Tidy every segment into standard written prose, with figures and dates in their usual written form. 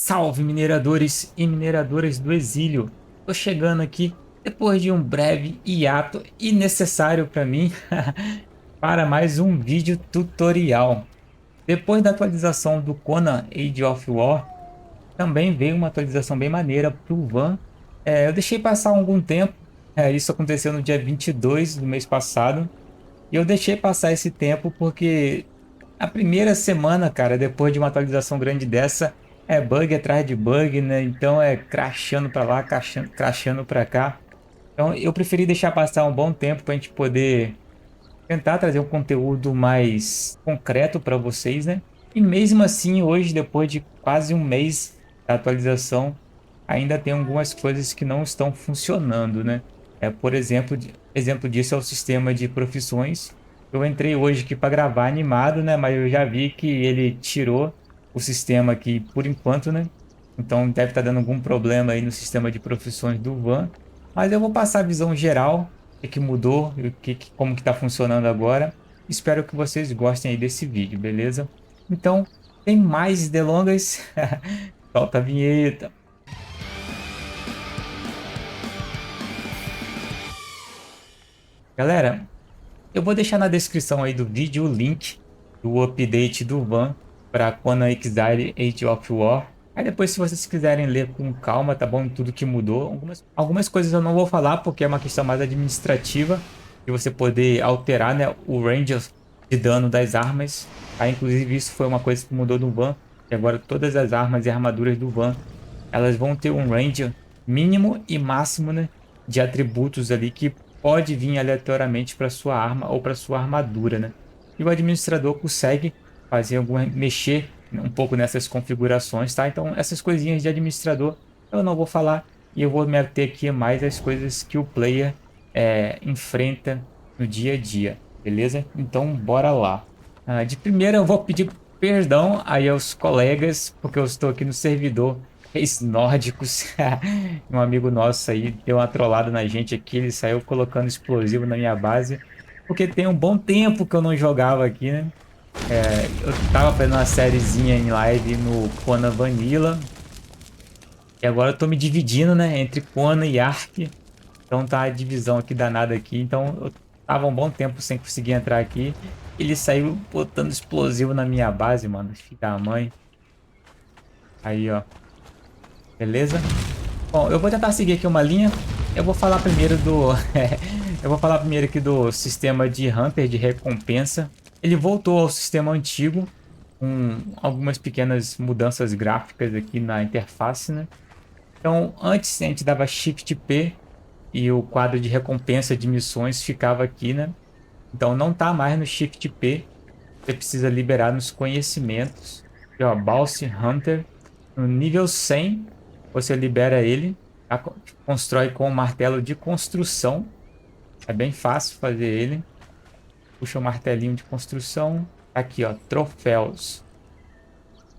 Salve mineradores e mineradoras do exílio! Tô chegando aqui depois de um breve hiato e necessário para mim para mais um vídeo tutorial. Depois da atualização do Conan Age of War, também veio uma atualização bem maneira para o Van. Eu deixei passar algum tempo, isso aconteceu no dia 22 do mês passado, e eu deixei passar esse tempo porque a primeira semana, cara, depois de uma atualização grande dessa, é bug atrás de bug, né? Então é crashando pra lá, crashando pra cá. Então eu preferi deixar passar um bom tempo pra gente poder tentar trazer um conteúdo mais concreto para vocês, né? E mesmo assim, hoje, depois de quase um mês da atualização, ainda tem algumas coisas que não estão funcionando, né? Por exemplo, exemplo disso é o sistema de profissões. Eu entrei hoje aqui para gravar animado, né? Mas eu já vi que ele tirou o sistema aqui por enquanto, né? Então deve estar dando algum problema aí no sistema de profissões do Van. Mas eu vou passar a visão geral, o que mudou e como que está funcionando agora. Espero que vocês gostem aí desse vídeo, beleza? Então, sem mais delongas, solta a vinheta. Galera, eu vou deixar na descrição aí do vídeo o link do update do Van para Conan Exile Age of War. Aí depois, se vocês quiserem ler com calma, tá bom? Tudo que mudou. Algumas coisas eu não vou falar porque é uma questão mais administrativa, de você poder alterar, né, o range de dano das armas. Aí, inclusive, isso foi uma coisa que mudou no Van. E agora todas as armas e armaduras do Van, elas vão ter um range mínimo e máximo, né, de atributos ali que pode vir aleatoriamente para sua arma ou para sua armadura, né? E o administrador consegue fazer mexer um pouco nessas configurações, tá? Então, essas coisinhas de administrador eu não vou falar e eu vou me ater aqui mais às coisas que o player enfrenta no dia a dia, beleza? Então, bora lá. De primeira, eu vou pedir perdão aí aos colegas, porque eu estou aqui no servidor Reis Nórdicos. Um amigo nosso aí deu uma trollada na gente aqui, ele saiu colocando explosivo na minha base, porque tem um bom tempo que eu não jogava aqui, né? Eu tava fazendo uma sériezinha em live no Conan Vanilla, e agora eu tô me dividindo, né, entre Conan e Ark. Então tá a divisão aqui danada aqui. Então eu tava um bom tempo sem conseguir entrar aqui. Ele saiu botando explosivo na minha base, mano. Filho da mãe. Aí, ó. Beleza? Bom, eu vou tentar seguir aqui uma linha. Eu vou falar primeiro do... eu vou falar primeiro aqui do sistema de Hunter de recompensa. Ele voltou ao sistema antigo, com algumas pequenas mudanças gráficas aqui na interface, né? Então, antes a gente dava Shift P e o quadro de recompensa de missões ficava aqui, né? Então não tá mais no Shift P. Você precisa liberar nos conhecimentos. Aqui, ó, Bounty Hunter. No nível 100, você libera ele. Tá? Constrói com o martelo de construção. É bem fácil fazer ele. Puxa o martelinho de construção. Aqui, ó, troféus.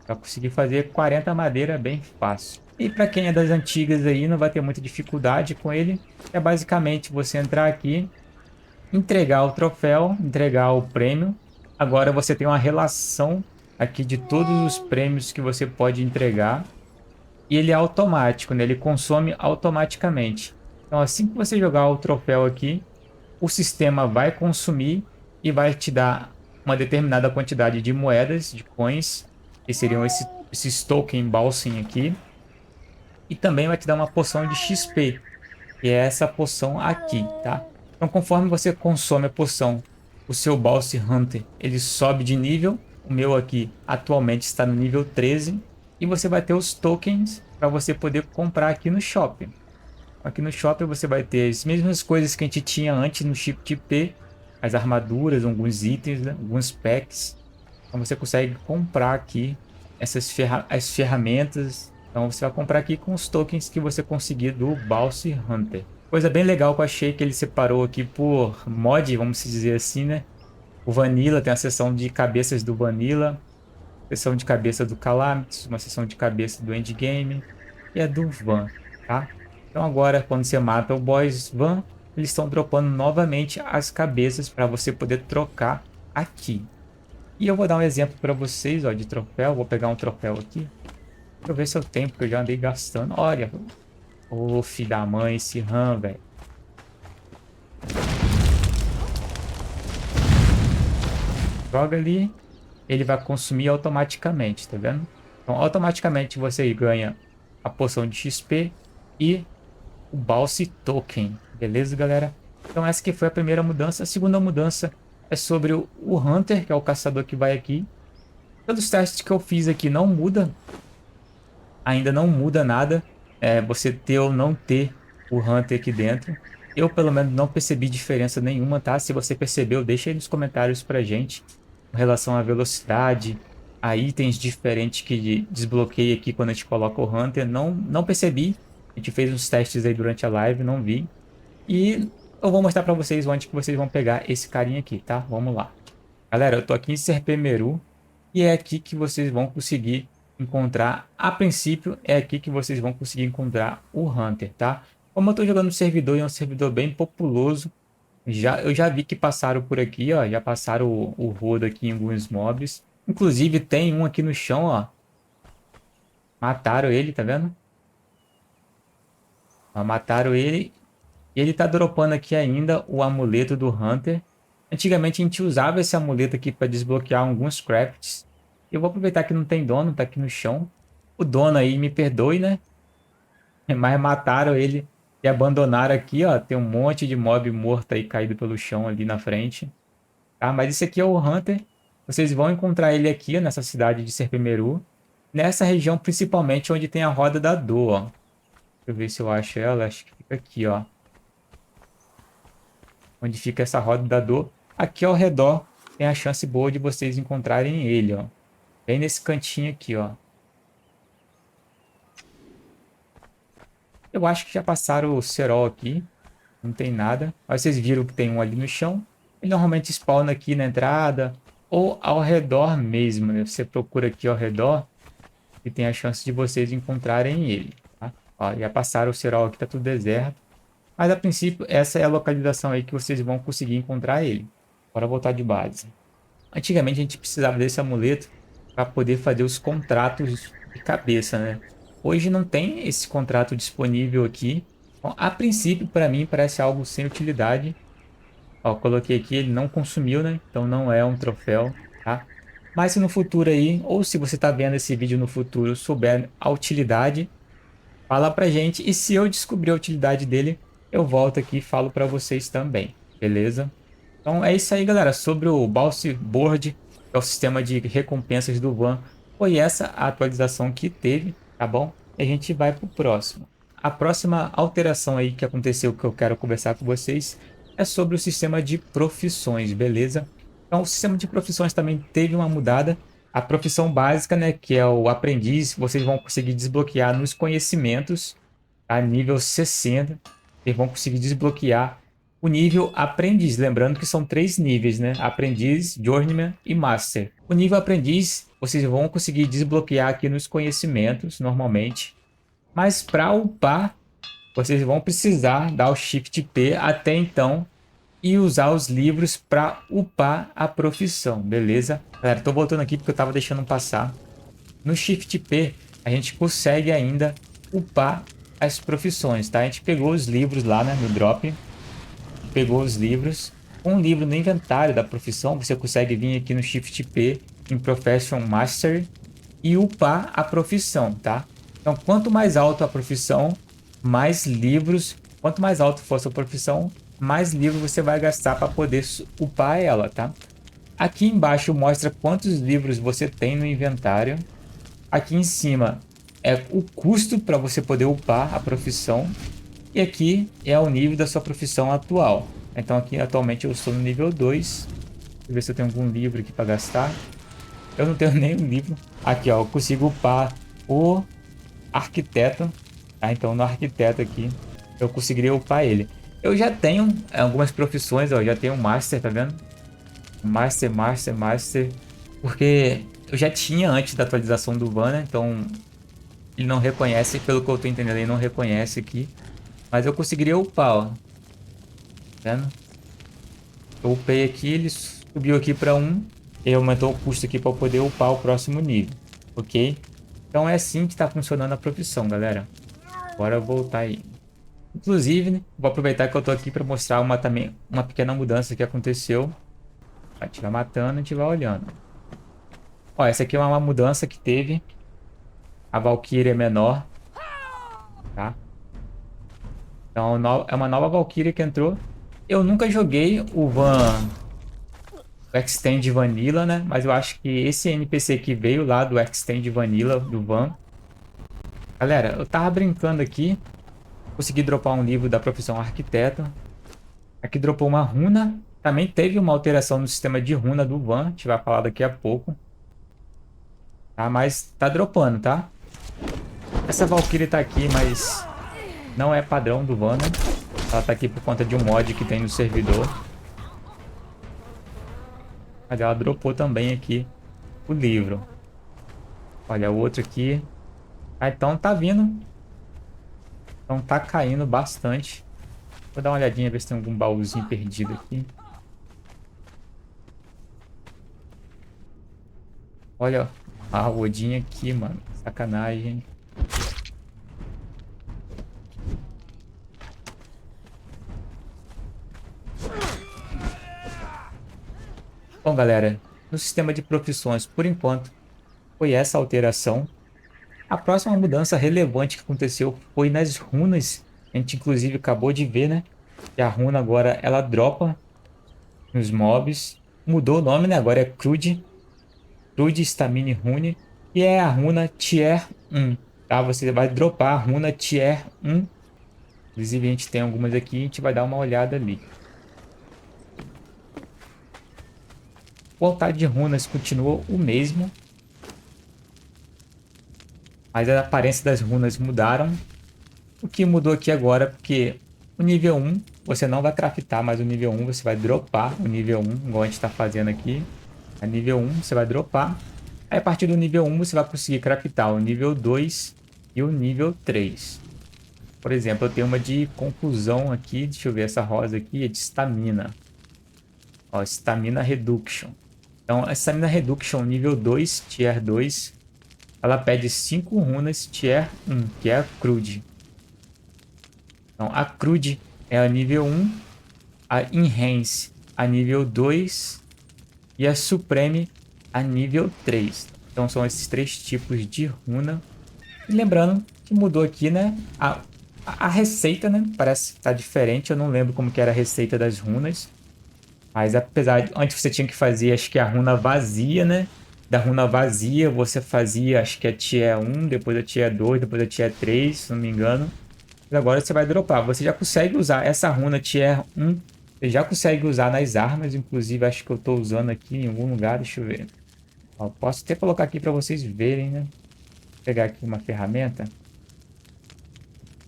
Para conseguir fazer 40 madeira bem fácil. E para quem é das antigas aí, não vai ter muita dificuldade com ele. É basicamente você entrar aqui, entregar o troféu, entregar o prêmio. Agora você tem uma relação aqui de todos os prêmios que você pode entregar. E ele é automático, né? Ele consome automaticamente. Então assim que você jogar o troféu aqui, o sistema vai consumir e vai te dar uma determinada quantidade de moedas, de coins, que seriam esses token Balsim aqui. E também vai te dar uma poção de XP, que é essa poção aqui, tá? Então, conforme você consome a poção, o seu Bounty Hunter, ele sobe de nível. O meu aqui atualmente está no nível 13. E você vai ter os tokens para você poder comprar aqui no shopping. Aqui no shopping você vai ter as mesmas coisas que a gente tinha antes no Shift P. As armaduras, alguns itens, né? Alguns packs. Então você consegue comprar aqui as ferramentas. Então você vai comprar aqui com os tokens que você conseguir do Bounty Hunter. Coisa bem legal que eu achei que ele separou aqui por mod, vamos dizer assim, né? O Vanilla tem a seção de cabeças do Vanilla, seção de cabeça do Calamity, uma seção de cabeça do Endgame e a do Van, tá? Então agora quando você mata o boss Van, eles estão dropando novamente as cabeças para você poder trocar aqui. E eu vou dar um exemplo para vocês, ó, de troféu. Vou pegar um troféu aqui. Deixa eu ver se eu tenho, porque eu já andei gastando. Olha, ô filho da mãe, esse RAM, velho. Joga ali, ele vai consumir automaticamente, tá vendo? Então, automaticamente você ganha a poção de XP e o Bounce Token. Beleza, galera? Então, essa que foi a primeira mudança. A segunda mudança é sobre o Hunter, que é o caçador que vai aqui. Pelos testes que eu fiz aqui, não muda. Ainda não muda nada. Você ter ou não ter o Hunter aqui dentro. Eu, pelo menos, não percebi diferença nenhuma, tá? Se você percebeu, deixa aí nos comentários pra gente. Com relação à velocidade, a itens diferentes que desbloqueia aqui quando a gente coloca o Hunter. Não percebi. A gente fez uns testes aí durante a live, não vi. E eu vou mostrar pra vocês onde que vocês vão pegar esse carinha aqui, tá? Vamos lá. Galera, eu tô aqui em Serpemeru e é aqui que vocês vão conseguir encontrar, a princípio, é aqui que vocês vão conseguir encontrar o Hunter, tá? Como eu tô jogando no servidor e é um servidor bem populoso, eu já vi que passaram por aqui, ó, já passaram o rodo aqui em alguns mobs. Inclusive tem um aqui no chão, ó. Mataram ele, tá vendo? Ó, mataram ele e ele tá dropando aqui ainda o amuleto do Hunter. Antigamente a gente usava esse amuleto aqui para desbloquear alguns crafts. Eu vou aproveitar que não tem dono, tá aqui no chão. O dono aí me perdoe, né? Mas mataram ele e abandonaram aqui, ó. Tem um monte de mob morto aí caído pelo chão ali na frente. Tá? Mas esse aqui é o Hunter. Vocês vão encontrar ele aqui, ó, nessa cidade de Serpemeru. Nessa região principalmente onde tem a Roda da Dor, ó. Deixa eu ver se eu acho ela. Acho que fica aqui, ó. Onde fica essa Roda da Dor. Aqui ao redor tem a chance boa de vocês encontrarem ele, ó. Bem nesse cantinho aqui, ó. Eu acho que já passaram o cerol aqui. Não tem nada. Mas vocês viram que tem um ali no chão. Ele normalmente spawna aqui na entrada ou ao redor mesmo, né? Você procura aqui ao redor e tem a chance de vocês encontrarem ele, tá? Ó, já passaram o cerol aqui, tá tudo deserto. Mas a princípio, essa é a localização aí que vocês vão conseguir encontrar ele. Bora voltar de base. Antigamente a gente precisava desse amuleto para poder fazer os contratos de cabeça, né? Hoje não tem esse contrato disponível aqui. Bom, a princípio, para mim, parece algo sem utilidade. Ó, coloquei aqui, ele não consumiu, né? Então não é um troféu, tá? Mas se no futuro aí, ou se você está vendo esse vídeo no futuro, souber a utilidade, fala pra gente. E se eu descobrir a utilidade dele, eu volto aqui e falo para vocês também, beleza? Então é isso aí, galera. Sobre o Bounce Board, que é o sistema de recompensas do Van, foi essa a atualização que teve, tá bom? E a gente vai pro próximo. A próxima alteração aí que aconteceu que eu quero conversar com vocês é sobre o sistema de profissões, beleza? Então o sistema de profissões também teve uma mudada. A profissão básica, né, que é o aprendiz, vocês vão conseguir desbloquear nos conhecimentos a nível 60. Vocês vão conseguir desbloquear o nível aprendiz, lembrando que são 3 níveis, né? Aprendiz, Journeyman e Master. O nível aprendiz, vocês vão conseguir desbloquear aqui nos conhecimentos, normalmente. Mas para upar, vocês vão precisar dar o Shift P até então e usar os livros para upar a profissão, beleza? Galera, tô voltando aqui porque eu tava deixando passar. No Shift P, a gente consegue ainda upar as profissões, tá? A gente pegou os livros lá, né, no drop. Pegou os livros. Um livro no inventário da profissão, você consegue vir aqui no Shift P em Profession Mastery e upar a profissão, tá? Então, quanto mais alto a profissão, mais livros. Quanto mais alto for a sua profissão, mais livros você vai gastar para poder upar ela, tá? Aqui embaixo mostra quantos livros você tem no inventário. Aqui em cima é o custo para você poder upar a profissão. E aqui é o nível da sua profissão atual. Então aqui atualmente eu estou no nível 2. Deixa eu ver se eu tenho algum livro aqui para gastar. Eu não tenho nenhum livro. Aqui, ó, eu consigo upar o arquiteto. Tá? Então no arquiteto aqui eu conseguiria upar ele. Eu já tenho algumas profissões, ó, já tenho Master, tá vendo? Master, Master, Master. Porque eu já tinha antes da atualização do Van, né? Então ele não reconhece, pelo que eu tô entendendo, ele não reconhece aqui. Mas eu conseguiria upar, ó. Tá vendo? Eu upei aqui, ele subiu aqui para 1. E aumentou o custo aqui para poder upar o próximo nível. Ok? Então é assim que está funcionando a profissão, galera. Bora voltar aí. Inclusive, né, vou aproveitar que eu tô aqui para mostrar também uma pequena mudança que aconteceu. A gente vai matando, a gente vai olhando. Ó, essa aqui é uma mudança que teve. A Valkyrie é menor, tá? Então é uma nova Valkyrie que entrou. Eu nunca joguei o Extend Vanilla, né? Mas eu acho que esse NPC que veio lá do Extend Vanilla, do Van. Galera, eu tava brincando aqui. Consegui dropar um livro da profissão arquiteto. Aqui dropou uma runa. Também teve uma alteração no sistema de runa do Van. A gente vai falar daqui a pouco. Tá? Mas tá dropando, tá? Essa Valkyrie tá aqui, mas não é padrão do Van, né? Ela tá aqui por conta de um mod que tem no servidor. Mas ela dropou também aqui o livro. Olha o outro aqui. Ah, então tá vindo. Então tá caindo bastante. Vou dar uma olhadinha, ver se tem algum baúzinho perdido aqui. Olha a Odin aqui, mano. Sacanagem. Bom, galera, no sistema de profissões, por enquanto, foi essa alteração. A próxima mudança relevante que aconteceu foi nas runas. A gente, inclusive, acabou de ver, né? Que a runa agora, ela dropa nos mobs. Mudou o nome, né? Agora é Crude. Crude Stamina Rune. E é a runa Tier 1, tá? Você vai dropar a runa Tier 1. Inclusive, a gente tem algumas aqui, a gente vai dar uma olhada ali. O altar de runas continua o mesmo, mas a aparência das runas mudaram. O que mudou aqui agora, porque o nível 1 você não vai craftar, mas o nível 1 você vai dropar o nível 1, igual a gente está fazendo aqui. A nível 1 você vai dropar. Aí a partir do nível 1 você vai conseguir craftar o nível 2 e o nível 3. Por exemplo, eu tenho uma de conclusão aqui, deixa eu ver essa rosa aqui, é de Stamina. Ó, Stamina Reduction. Então, a Stamina Reduction nível 2, Tier 2, ela pede 5 runas Tier 1, que é a Crude. Então, a Crude é a nível 1, a Enhance a nível 2 e a Supreme a nível 3. Então, são esses 3 tipos de runa. E lembrando que mudou aqui, né? A receita, né? Parece que tá diferente. Eu não lembro como que era a receita das runas. Mas apesar de... Antes você tinha que fazer, acho que a runa vazia, né? Da runa vazia você fazia, acho que a Tier 1, depois a Tier 2, depois a Tier 3, se não me engano. Mas agora você vai dropar. Você já consegue usar essa runa Tier 1. Você já consegue usar nas armas. Inclusive, acho que eu tô usando aqui em algum lugar. Deixa eu ver. Ó, posso até colocar aqui para vocês verem, né? Vou pegar aqui uma ferramenta.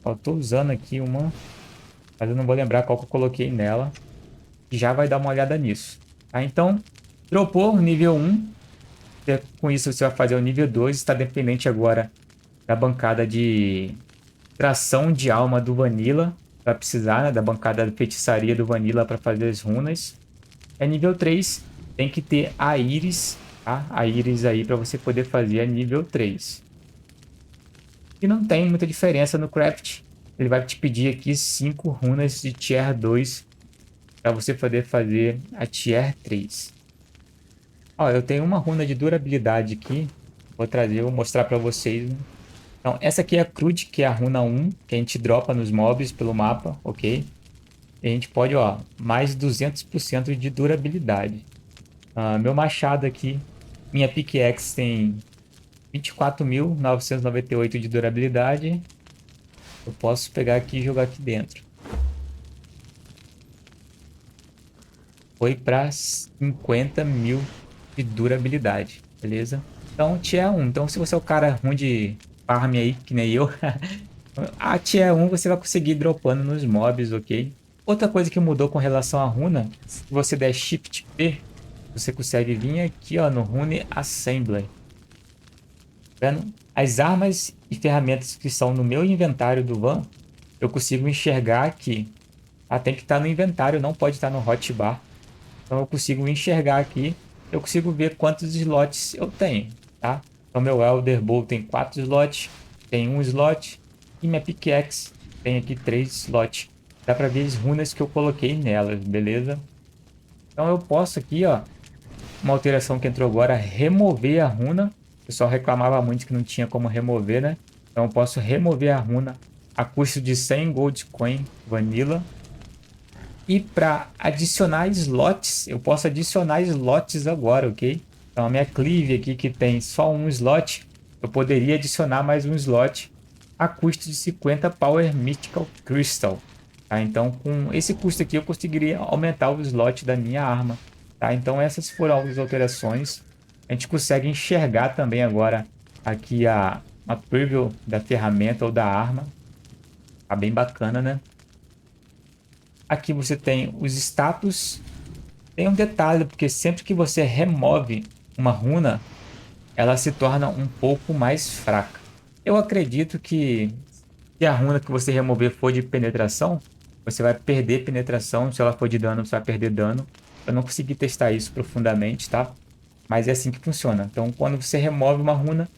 Ó, eu tô usando aqui uma... Mas eu não vou lembrar qual que eu coloquei nela. Já vai dar uma olhada nisso. Tá? Então, dropou o nível 1. Com isso você vai fazer o nível 2. Está dependente agora da bancada de tração de alma do Vanilla. Vai precisar, né, da bancada de feitiçaria do Vanilla para fazer as runas. É nível 3. Tem que ter a Iris. Tá? A Iris aí para você poder fazer a nível 3. E não tem muita diferença no craft. Ele vai te pedir aqui 5 runas de Tier 2 para você poder fazer a Tier 3. Ó, eu tenho uma runa de durabilidade aqui. Vou trazer, vou mostrar para vocês, né? Então, essa aqui é a Crude, que é a runa 1, que a gente dropa nos mobs pelo mapa, ok? E a gente pode, ó, mais 200% de durabilidade. Meu machado aqui, minha pickaxe tem 24.998 de durabilidade. Eu posso pegar aqui e jogar aqui dentro. Foi para 50.000 de durabilidade, beleza? Então, Tier 1. Então, se você é o cara ruim de farm aí, que nem eu, a Tier 1 você vai conseguir dropando nos mobs, ok? Outra coisa que mudou com relação à runa, se você der Shift P, você consegue vir aqui, ó, no Rune Assembly. Vendo? As armas e ferramentas que estão no meu inventário do Van, eu consigo enxergar aqui. Ah, tem que estar no inventário, não pode estar no hotbar. Então eu consigo enxergar aqui, eu consigo ver quantos slots eu tenho, tá? Então meu Elder Bow tem 4 slots, tem um slot. E minha Pickaxe tem aqui 3 slots. Dá pra ver as runas que eu coloquei nelas, beleza? Então eu posso aqui, ó, uma alteração que entrou agora, remover a runa. O pessoal reclamava muito que não tinha como remover, né? Então eu posso remover a runa a custo de 100 Gold Coin Vanilla. E para adicionar slots, eu posso adicionar slots agora, ok? Então a minha Cleave aqui que tem só um slot, eu poderia adicionar mais um slot a custo de 50 Power Mythical Crystal. Tá? Então com esse custo aqui eu conseguiria aumentar o slot da minha arma. Tá? Então essas foram algumas alterações. A gente consegue enxergar também agora aqui a preview da ferramenta ou da arma. Tá bem bacana, né? Aqui você tem os status. Tem um detalhe, porque sempre que você remove uma runa, ela se torna um pouco mais fraca. Eu acredito que se a runa que você remover for de penetração, você vai perder penetração. Se ela for de dano, você vai perder dano. Eu não consegui testar isso profundamente, tá? Mas é assim que funciona. Então, quando você remove uma runa,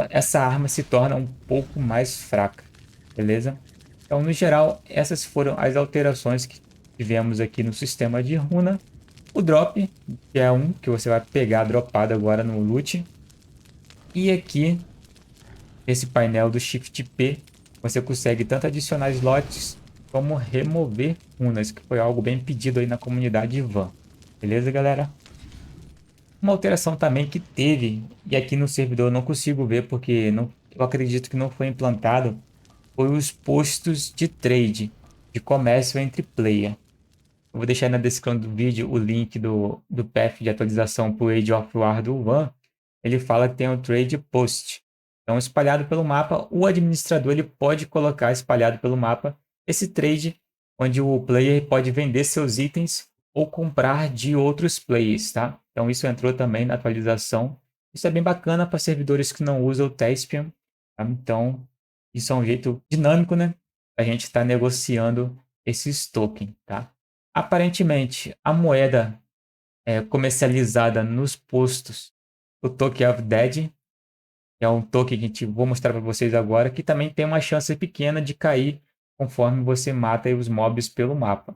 essa arma se torna um pouco mais fraca. Beleza? Então, no geral, essas foram as alterações que tivemos aqui no sistema de runa. O drop, que é um que você vai pegar dropado agora no loot. E aqui, nesse painel do Shift P, você consegue tanto adicionar slots como remover runas, que foi algo bem pedido aí na comunidade Van. Beleza, galera? Uma alteração também que teve, e aqui no servidor eu não consigo ver porque não, eu acredito que não foi implantado, foi os postos de trade, de comércio entre player. Eu vou deixar aí na descrição do vídeo o link do path de atualização para o Age of War do One. Ele fala que tem um trade post. Então, espalhado pelo mapa, o administrador ele pode colocar espalhado pelo mapa esse trade, onde o player pode vender seus itens ou comprar de outros players, tá? Então, isso entrou também na atualização. Isso é bem bacana para servidores que não usam o Thespian, tá? Então, isso é um jeito dinâmico, né? A gente está negociando esses tokens, tá? Aparentemente, a moeda comercializada nos postos, o Token of Dead, que é um token que vou mostrar para vocês agora, que também tem uma chance pequena de cair conforme você mata os mobs pelo mapa.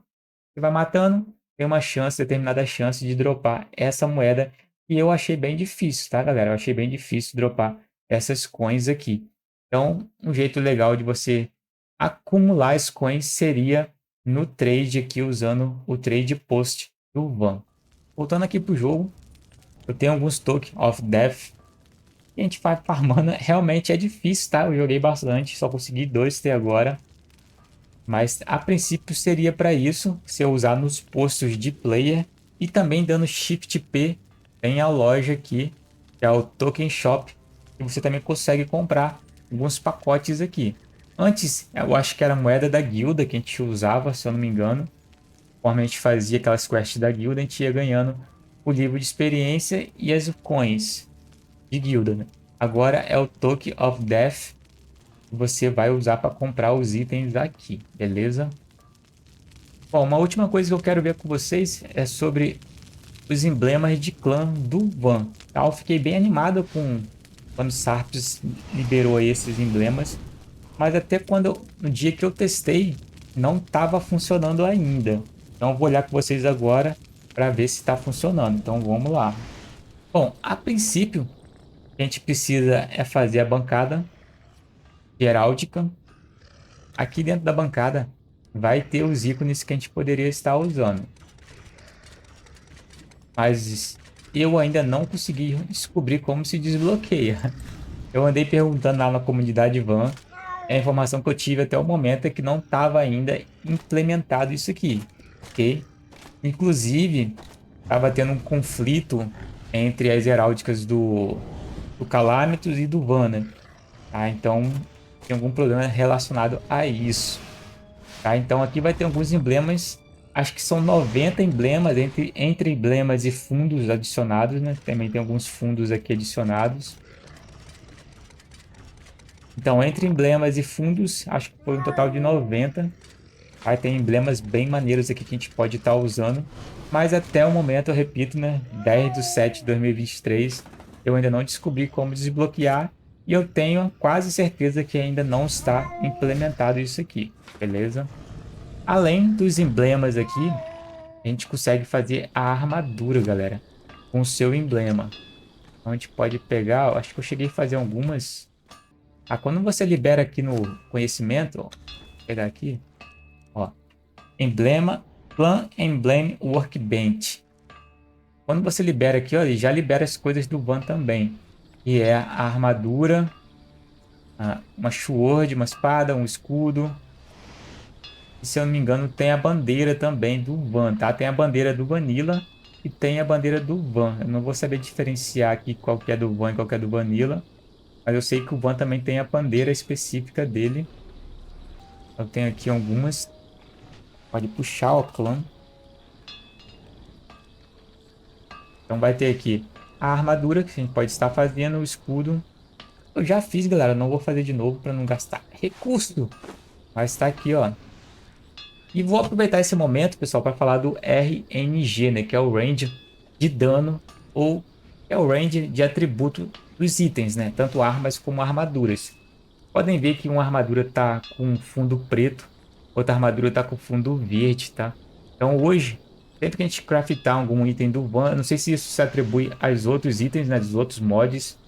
Você vai matando, tem uma chance, determinada chance de dropar essa moeda, e eu achei bem difícil, tá, galera? Eu achei bem difícil dropar essas coins aqui. Então, um jeito legal de você acumular as coins seria no trade aqui, usando o trade post do Van. Voltando aqui para o jogo, eu tenho alguns tokens of death que a gente vai farmando. Realmente é difícil, tá? Eu joguei bastante, só consegui 2 até agora. Mas a princípio seria para isso, se eu usar nos postos de player. E também dando Shift P, tem a loja aqui, que é o Token Shop, que você também consegue comprar alguns pacotes aqui. Antes, eu acho que era a moeda da guilda que a gente usava, se eu não me engano. Conforme a gente fazia aquelas quests da guilda, a gente ia ganhando o livro de experiência e as coins de guilda, né? Agora é o Token of Death que você vai usar para comprar os itens aqui, beleza? Bom, uma última coisa que eu quero ver com vocês é sobre os emblemas de clã do Van. Tá? Eu fiquei bem animado com quando o Sarps liberou esses emblemas, mas até no dia que eu testei não estava funcionando ainda. Então eu vou olhar com vocês agora para ver se está funcionando. Então vamos lá. Bom, a princípio o que a gente precisa é fazer a bancada de heráldica. Aqui dentro da bancada vai ter os ícones que a gente poderia estar usando. Mas eu ainda não consegui descobrir como se desbloqueia. Eu andei perguntando lá na comunidade Van. A informação que eu tive até o momento é que não estava ainda implementado isso aqui, ok? Inclusive, estava tendo um conflito entre as heráldicas do Calamitos e do Van, né? Tá? Então, tem algum problema relacionado a isso. Tá? Então, aqui vai ter alguns emblemas. Acho que são 90 emblemas, entre emblemas e fundos adicionados, né? Também tem alguns fundos aqui adicionados. Então, entre emblemas e fundos, acho que foi um total de 90. Aí tem emblemas bem maneiros aqui que a gente pode estar usando. Mas até o momento, eu repito, né? 10/7/2023, Eu ainda não descobri como desbloquear. E eu tenho quase certeza que ainda não está implementado isso aqui. Beleza? Além dos emblemas aqui, a gente consegue fazer a armadura, galera. Com o seu emblema. Então a gente pode pegar... Acho que eu cheguei a fazer algumas... Ah, quando você libera aqui no conhecimento... Ó, vou pegar aqui. Ó. Emblema... Clan Emblem Workbench. Quando você libera aqui, ó, ele já libera as coisas do Van também. Que é a armadura, uma sword, uma espada, um escudo. E se eu não me engano, tem a bandeira também do Van, tá? Tem a bandeira do Vanilla e tem a bandeira do Van. Eu não vou saber diferenciar aqui qual que é do Van e qual que é do Vanilla. Mas eu sei que o Van também tem a bandeira específica dele. Eu tenho aqui algumas. Pode puxar o clã. Então vai ter aqui a armadura que a gente pode estar fazendo, o escudo. Eu já fiz, galera. Não vou fazer de novo para não gastar recurso. Mas está aqui, ó. E vou aproveitar esse momento, pessoal, para falar do RNG, né? Que é o range de dano ou é o range de atributo dos itens, né? Tanto armas como armaduras. Podem ver que uma armadura tá com fundo preto, outra armadura tá com fundo verde, tá? Então hoje, sempre que a gente craftar algum item do Van, não sei se isso se atribui aos outros itens, né? Dos outros mods,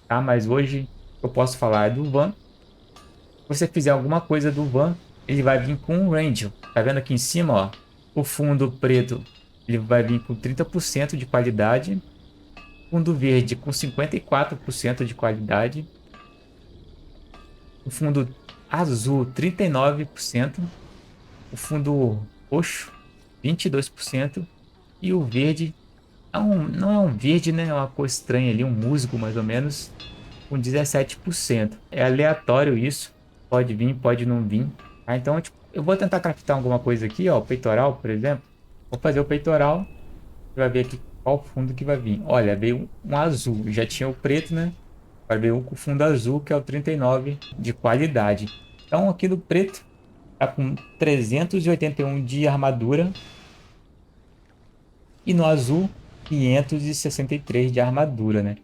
tá? Mas hoje eu posso falar do Van. Se você fizer alguma coisa do Van, ele vai vir com um range. Tá vendo aqui em cima, ó? O fundo preto, ele vai vir com 30% de qualidade. Fundo verde com 54% de qualidade. O fundo azul, 39%. O fundo roxo, 22%. E o verde, não é um verde, né? É uma cor estranha ali, um musgo mais ou menos, com 17%. É aleatório isso. Pode vir, pode não vir. Tá? Então, tipo, eu vou tentar craftar alguma coisa aqui, ó. O peitoral, por exemplo. Vou fazer o peitoral. Você vai ver aqui qual fundo que vai vir. Olha, veio um azul. Já tinha o preto, né? Vai ver um com fundo azul, que é o 39 de qualidade. Então, aqui do preto, tá com 381 de armadura. E no azul, 563 de armadura, né?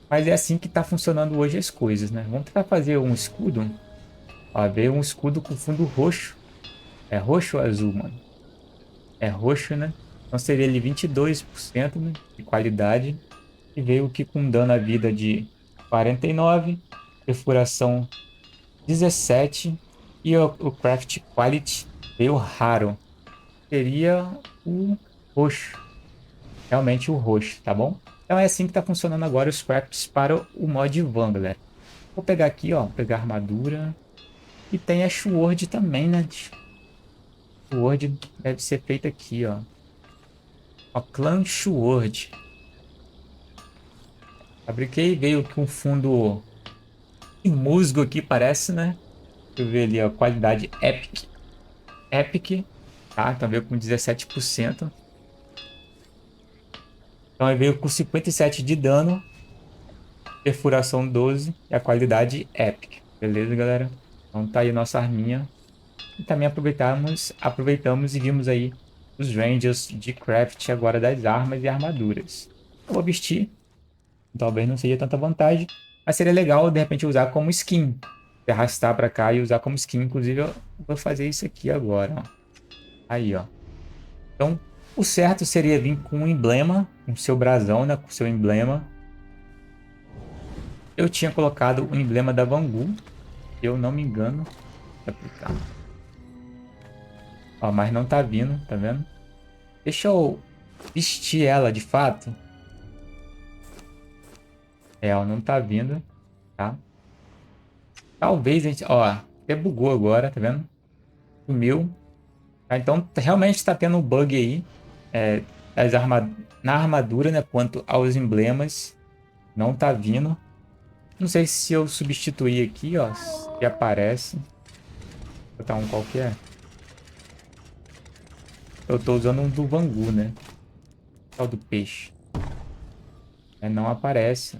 Mas é assim que tá funcionando hoje as coisas, né? Vamos tentar fazer um escudo. Ó, veio um escudo com fundo roxo. É roxo ou azul, mano? É roxo, né? Então seria ele 22%, né, de qualidade. E veio aqui com dano à vida de 49, perfuração 17 e o craft quality veio raro. Seria o roxo. Realmente o roxo, tá bom? Então é assim que tá funcionando agora os crafts para o mod Van, galera. Vou pegar aqui, ó, pegar armadura. E tem a sword também, né? Sword deve ser feita aqui, ó. Ó, Clan Sword. Fabriquei, veio com fundo de musgo aqui, parece, né? Deixa eu ver ali, ó, qualidade Epic. Epic, tá? Então veio com 17%. Então ele veio com 57 de dano, perfuração 12 e a qualidade Epic. Beleza, galera? Então tá aí a nossa arminha. E também aproveitamos e vimos aí os ranges de craft agora das armas e armaduras. Eu vou vestir, talvez não seja tanta vantagem, mas seria legal de repente usar como skin. Arrastar para cá e usar como skin. Inclusive eu vou fazer isso aqui agora, ó. Aí, ó. Então, o certo seria vir com um emblema, com seu brasão, né, com seu emblema. Eu tinha colocado o emblema da Vangu, se eu não me engano. Vou aplicar. Ó, mas não tá vindo, tá vendo? Deixa eu vestir ela de fato. É, ela não tá vindo, tá? Talvez a gente... Ó, até bugou agora, tá vendo? Sumiu. Tá? Então, realmente tá tendo um bug aí. É, na armadura, né? Quanto aos emblemas. Não tá vindo. Não sei se eu substituir aqui, ó. Se aparece. Vou botar um qualquer. Eu tô usando um do Vangu, né? É o do peixe. É, não aparece.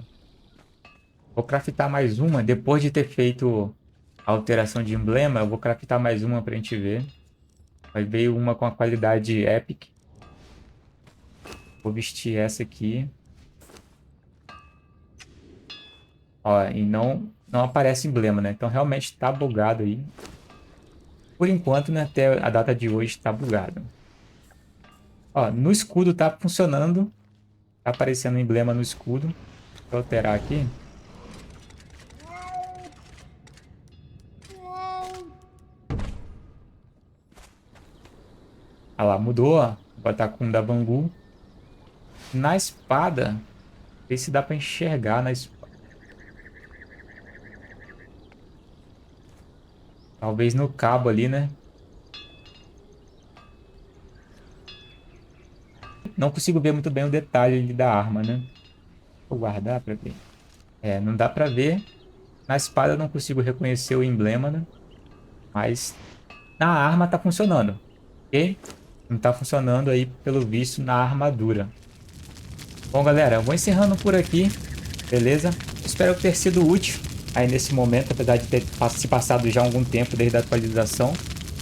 Vou craftar mais uma. Depois de ter feito a alteração de emblema, eu vou craftar mais uma pra gente ver. Aí veio uma com a qualidade Epic. Vou vestir essa aqui. Ó, e não aparece emblema, né? Então realmente tá bugado aí. Por enquanto, né, até a data de hoje tá bugado. Ó, no escudo tá funcionando. Tá aparecendo um emblema no escudo. Deixa eu alterar aqui. Ah lá, mudou, ó. Vou botar com o da Bangu. Na espada, ver se dá pra enxergar na espada. Talvez no cabo ali, né? Não consigo ver muito bem o detalhe ali da arma, né? Vou guardar pra ver. É, não dá pra ver. Na espada eu não consigo reconhecer o emblema, né? Mas na arma tá funcionando, ok? Não tá funcionando aí, pelo visto, na armadura. Bom, galera, eu vou encerrando por aqui, beleza? Espero ter sido útil aí nesse momento, apesar de ter se passado já algum tempo desde a atualização.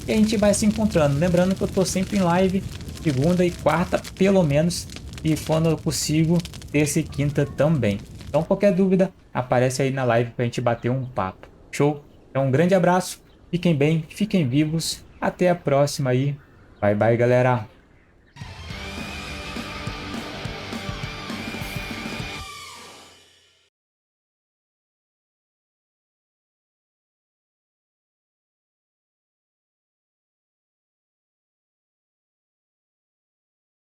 E a gente vai se encontrando. Lembrando que eu tô sempre em live, segunda e quarta, pelo menos. E quando eu consigo, terça e quinta também. Então, qualquer dúvida, aparece aí na live pra gente bater um papo. Show? Então, um grande abraço, fiquem bem, fiquem vivos. Até a próxima aí. Bye, bye, galera.